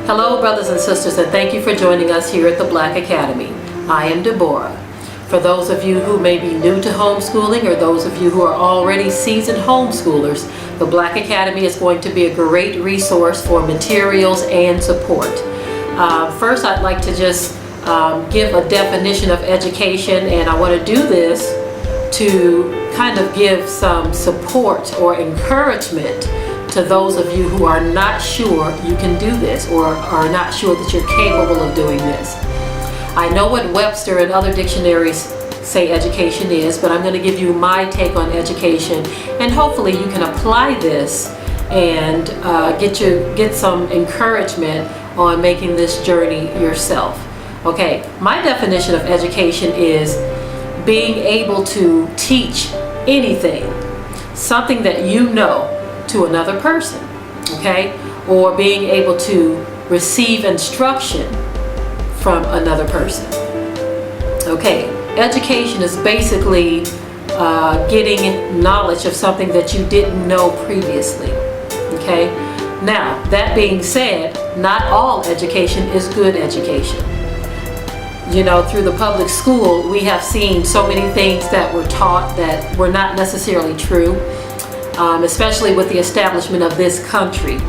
Hello, brothers and sisters, and thank you for joining us here at the Black Academy. I am Deborah. For those of you who may be new to homeschooling or those of you who are already seasoned homeschoolers, the Black Academy is going to be a great resource for materials and support. First, I'd like to just give a definition of education, and I want to do this to kind of give some support or encouragement to those of you who are not sure you can do this or are not sure that you're capable of doing this. I know what Webster and other dictionaries say education is, but I'm going to give you my take on education, and hopefully you can apply this and get some encouragement on making this journey yourself. Okay, my definition of education is being able to teach anything, something that you know, to another person, okay? Or being able to receive instruction from another person. Okay, education is basically getting knowledge of something that you didn't know previously, okay? Now, that being said, not all education is good education. You know, through the public school, we have seen so many things that were taught that were not necessarily true. Especially with the establishment of this country.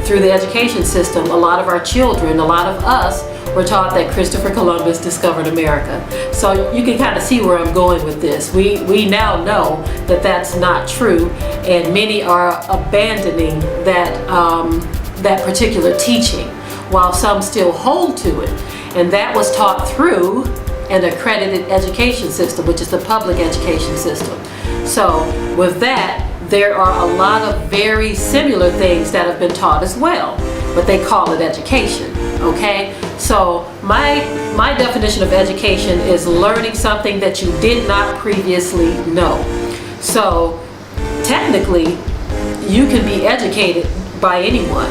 Through the education system, a lot of our children, a lot of us, were taught that Christopher Columbus discovered America. So you can kind of see where I'm going with this. We now know that that's not true, and many are abandoning that particular teaching, while some still hold to it. And that was taught through an accredited education system, which is the public education system. So with that, there are a lot of very similar things that have been taught as well, but they call it education, okay? So my definition of education is learning something that you did not previously know. So technically, you can be educated by anyone.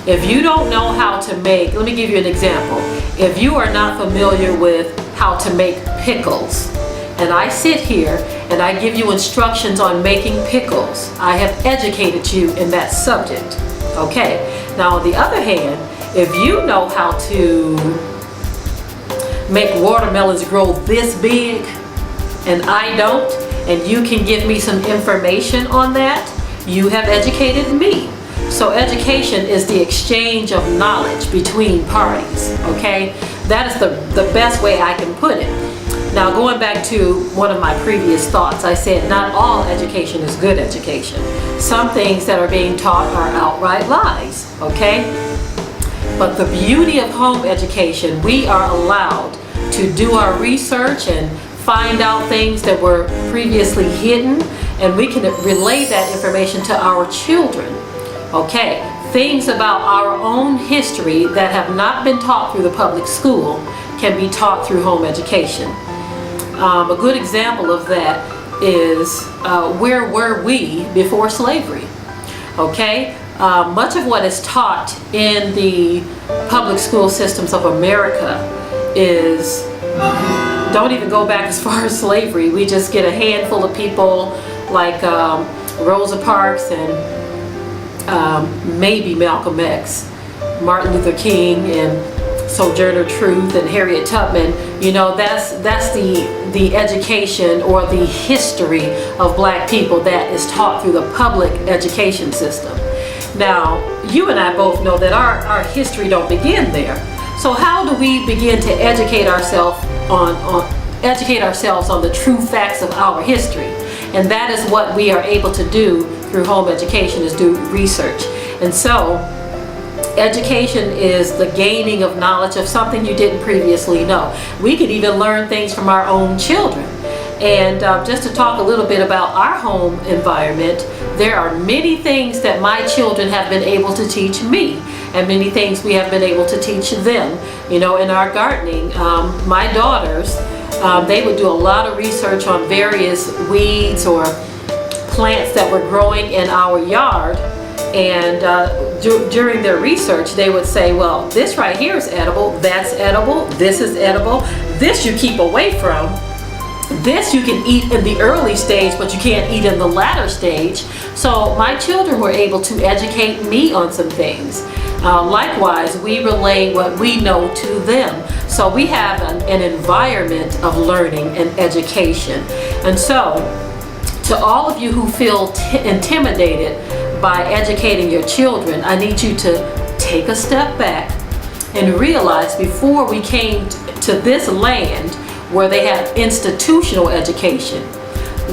If you don't know how to make, let me give you an example. If you are not familiar with how to make pickles, and I sit here and I give you instructions on making pickles, I have educated you in that subject, okay? Now on the other hand, if you know how to make watermelons grow this big and I don't, and you can give me some information on that, you have educated me. So education is the exchange of knowledge between parties, okay? That is the best way I can put it. Now, going back to one of my previous thoughts, I said not all education is good education. Some things that are being taught are outright lies, okay? But the beauty of home education, we are allowed to do our research and find out things that were previously hidden, and we can relay that information to our children, okay? Things about our own history that have not been taught through the public school can be taught through home education. A good example of that is where were we before slavery? Okay, much of what is taught in the public school systems of America is, don't even go back as far as slavery. We just get a handful of people like Rosa Parks and maybe Malcolm X, Martin Luther King, and Sojourner Truth and Harriet Tubman. You know, that's the education or the history of black people that is taught through the public education system. Now, you and I both know that our history don't begin there. So how do we begin to educate ourselves on the true facts of our history? And that is what we are able to do through home education, is do research. And so education is the gaining of knowledge of something you didn't previously know. We could even learn things from our own children. And just to talk a little bit about our home environment, there are many things that my children have been able to teach me, and many things we have been able to teach them. You know, in our gardening, my daughters, they would do a lot of research on various weeds or plants that were growing in our yard, and during their research they would say, well, this right here is edible, that's edible, this is edible, this you keep away from, this you can eat in the early stage but you can't eat in the latter stage. So my children were able to educate me on some things. Likewise, we relay what we know to them. So we have an environment of learning and education. And so, to all of you who feel intimidated by educating your children, I need you to take a step back and realize before we came to this land where they had institutional education,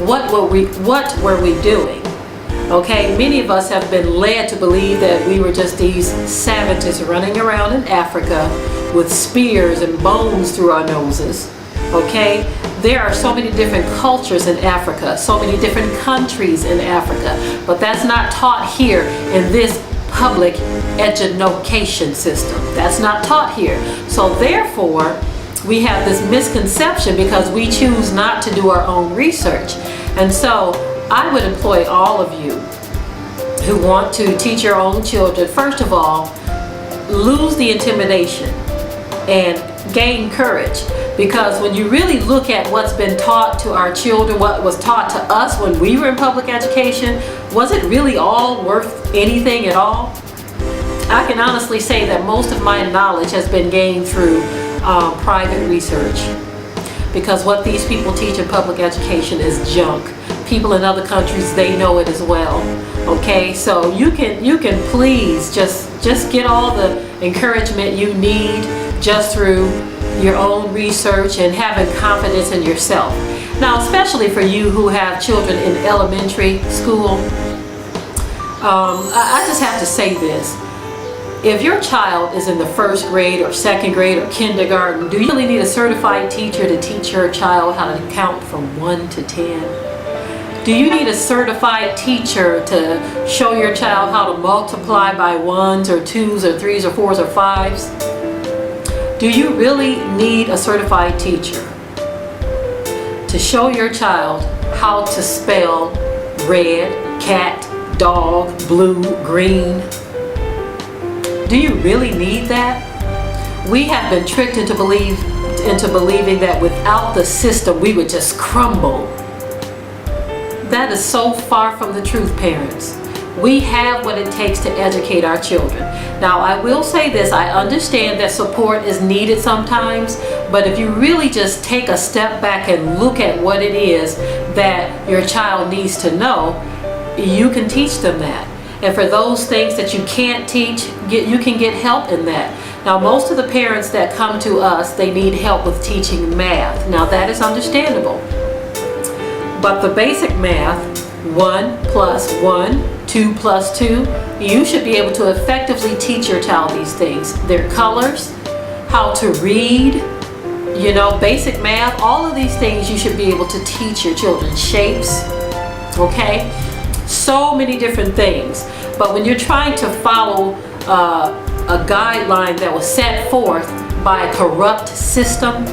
what were we doing? Okay, many of us have been led to believe that we were just these savages running around in Africa with spears and bones through our noses. Okay, there are so many different cultures in Africa, so many different countries in Africa, but that's not taught here in this public education system. That's not taught here. So therefore, we have this misconception because we choose not to do our own research. And so I would employ all of you who want to teach your own children, first of all, lose the intimidation and gain courage. Because when you really look at what's been taught to our children, what was taught to us when we were in public education, was it really all worth anything at all? I can honestly say that most of my knowledge has been gained through private research. Because what these people teach in public education is junk. People in other countries, they know it as well. Okay, so you can please just get all the encouragement you need just through your own research and having confidence in yourself. Now, especially for you who have children in elementary school, I just have to say this. If your child is in the first grade or second grade or kindergarten, do you really need a certified teacher to teach your child how to count from 1 to 10? Do you need a certified teacher to show your child how to multiply by 1s or 2s or 3s or 4s or 5s? Do you really need a certified teacher to show your child how to spell red, cat, dog, blue, green? Do you really need that? We have been tricked into believing that without the system we would just crumble. That is so far from the truth, parents. We have what it takes to educate our children. Now, I will say this, I understand that support is needed sometimes, but if you really just take a step back and look at what it is that your child needs to know, you can teach them that. And for those things that you can't teach, you can get help in that. Now, most of the parents that come to us, they need help with teaching math. Now, that is understandable. But the basic math, 1 plus 1, 2 plus 2, you should be able to effectively teach your child these things. Their colors, how to read, basic math, all of these things you should be able to teach your children. Shapes, okay? So many different things. But when you're trying to follow a guideline that was set forth by a corrupt system,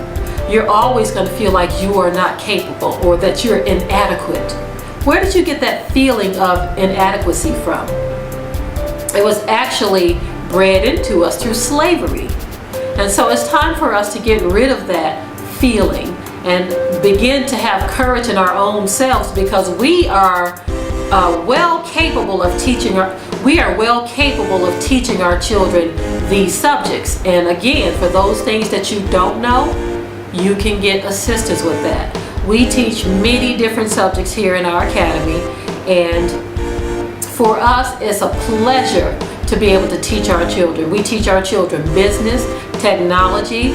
you're always going to feel like you are not capable or that you're inadequate. Where did you get that feeling of inadequacy from? It was actually bred into us through slavery. And so it's time for us to get rid of that feeling and begin to have courage in our own selves, because we are well capable of teaching our children these subjects. And again, for those things that you don't know, you can get assistance with that. We teach many different subjects here in our academy, and for us it's a pleasure to be able to teach our children. We teach our children business, technology,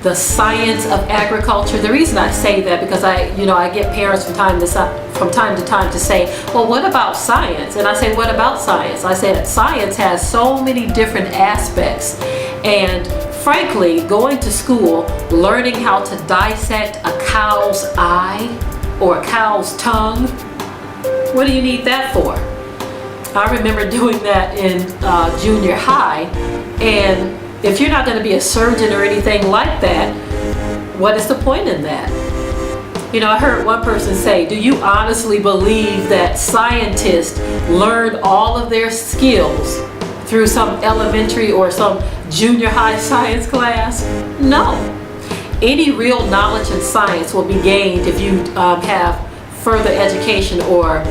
the science of agriculture. The reason I say that because I get parents from time to time to say, well, what about science? And I say, what about science? I said, science has so many different aspects, and frankly, going to school, learning how to dissect a cow's eye or a cow's tongue, what do you need that for? I remember doing that in junior high, and if you're not going to be a surgeon or anything like that, what is the point in that? I heard one person say, do you honestly believe that scientists learned all of their skills through some elementary or some junior high science class? No. Any real knowledge in science will be gained if you have further education or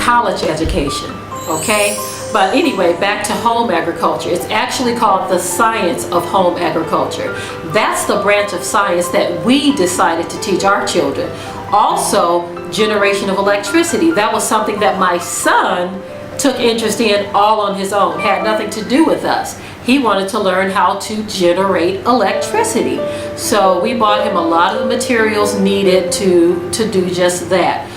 college education, okay? But anyway, back to home agriculture. It's actually called the science of home agriculture. That's the branch of science that we decided to teach our children. Also, generation of electricity. That was something that my son took interest in all on his own. Had nothing to do with us. He wanted to learn how to generate electricity. So we bought him a lot of the materials needed to do just that.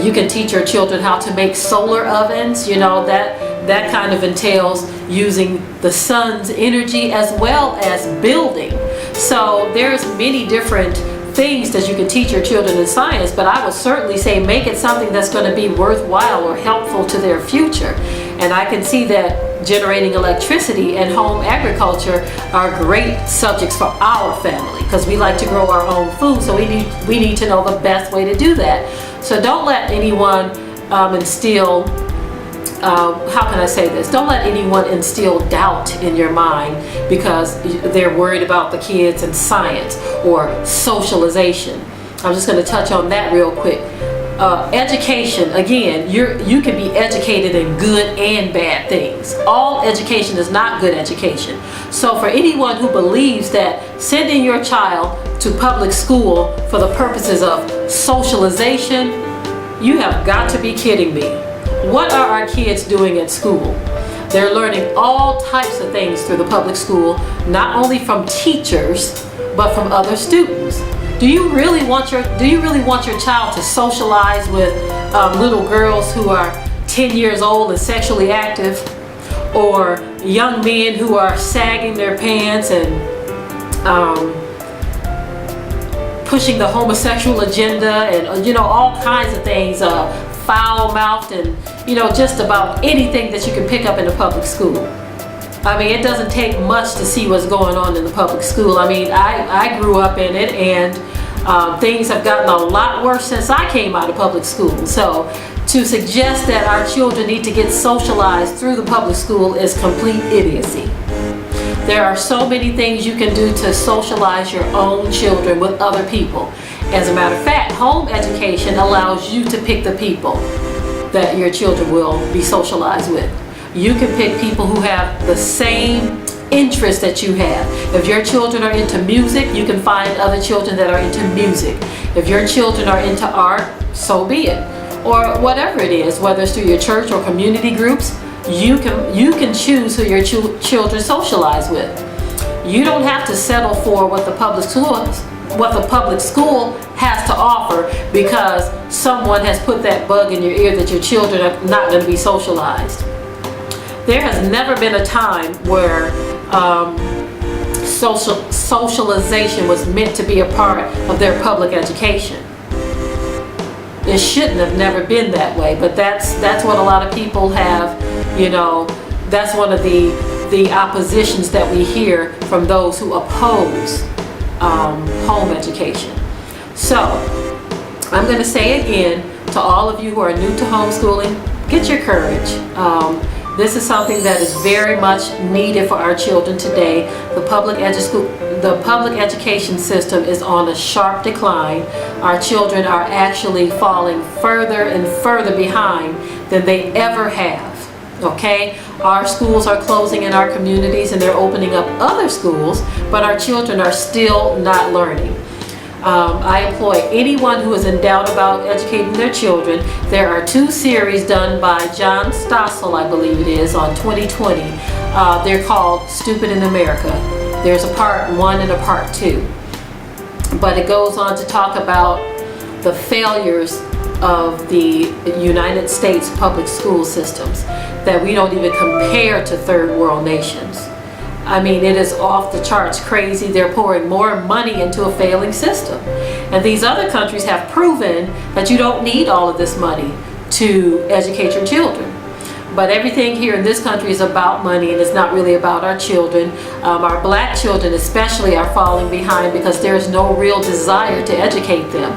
You can teach your children how to make solar ovens. You know, that kind of entails using the sun's energy as well as building. So there's many different things that you can teach your children in science, but I would certainly say make it something that's going to be worthwhile or helpful to their future. And I can see that generating electricity and home agriculture are great subjects for our family, because we like to grow our own food, so we need to know the best way to do that. So don't let anyone instill, how can I say this? Don't let anyone instill doubt in your mind because they're worried about the kids and science or socialization. I'm just going to touch on that real quick. Education, again, you can be educated in good and bad things. All education is not good education. So for anyone who believes that sending your child to public school for the purposes of socialization, you have got to be kidding me. What are our kids doing at school? They're learning all types of things through the public school, not only from teachers, but from other students. Do you really want your child to socialize with little girls who are 10 years old and sexually active, or young men who are sagging their pants and pushing the homosexual agenda and all kinds of things, foul-mouthed, and just about anything that you can pick up in the public school? I mean, it doesn't take much to see what's going on in the public school. I mean, I grew up in it, and things have gotten a lot worse since I came out of public school. So to suggest that our children need to get socialized through the public school is complete idiocy. There are so many things you can do to socialize your own children with other people. As a matter of fact, home education allows you to pick the people that your children will be socialized with. You can pick people who have the same interests that you have. If your children are into music, you can find other children that are into music. If your children are into art, so be it. Or whatever it is, whether it's through your church or community groups, you can choose who your children socialize with. You don't have to settle for what the public school has to offer because someone has put that bug in your ear that your children are not going to be socialized. There has never been a time where socialization was meant to be a part of their public education. It shouldn't have never been that way, but that's what a lot of people have, that's one of the oppositions that we hear from those who oppose home education. So I'm going to say again to all of you who are new to homeschooling, get your courage. This is something that is very much needed for our children today. The public education system is on a sharp decline. Our children are actually falling further and further behind than they ever have. Okay? Our schools are closing in our communities and they're opening up other schools, but our children are still not learning. I employ anyone who is in doubt about educating their children. There are 2 series done by John Stossel, I believe it is, on 2020. They're called Stupid in America. There's a part 1 and a part 2. But it goes on to talk about the failures of the United States public school systems, that we don't even compare to third world nations. I mean, it is off the charts crazy. They're pouring more money into a failing system. And these other countries have proven that you don't need all of this money to educate your children. But everything here in this country is about money, and it's not really about our children. Our black children especially are falling behind because there's no real desire to educate them.